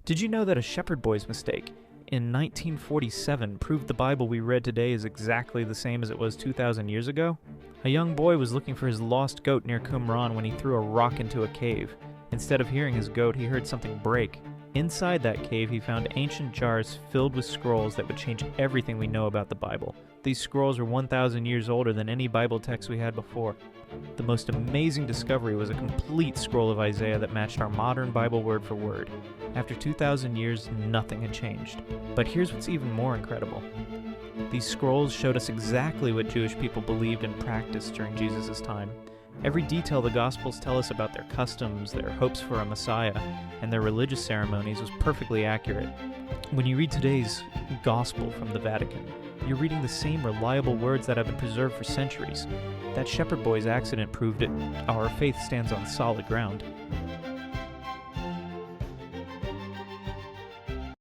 Did you know that a shepherd boy's mistake in 1947 proved the Bible we read today is exactly the same as it was 2,000 years ago? A young boy was looking for his lost goat near Qumran when he threw a rock into a cave. Instead of hearing his goat, he heard something break. Inside that cave, he found ancient jars filled with scrolls that would change everything we know about the Bible. These scrolls were 1,000 years older than any Bible text we had before. The most amazing discovery was a complete scroll of Isaiah that matched our modern Bible word for word. After 2,000 years, nothing had changed. But here's what's even more incredible. These scrolls showed us exactly what Jewish people believed and practiced during Jesus' time. Every detail the Gospels tell us about their customs, their hopes for a Messiah, and their religious ceremonies was perfectly accurate. When you read today's Gospel from the Vatican, you're reading the same reliable words that have been preserved for centuries. That shepherd boy's accident proved it. Our faith stands on solid ground.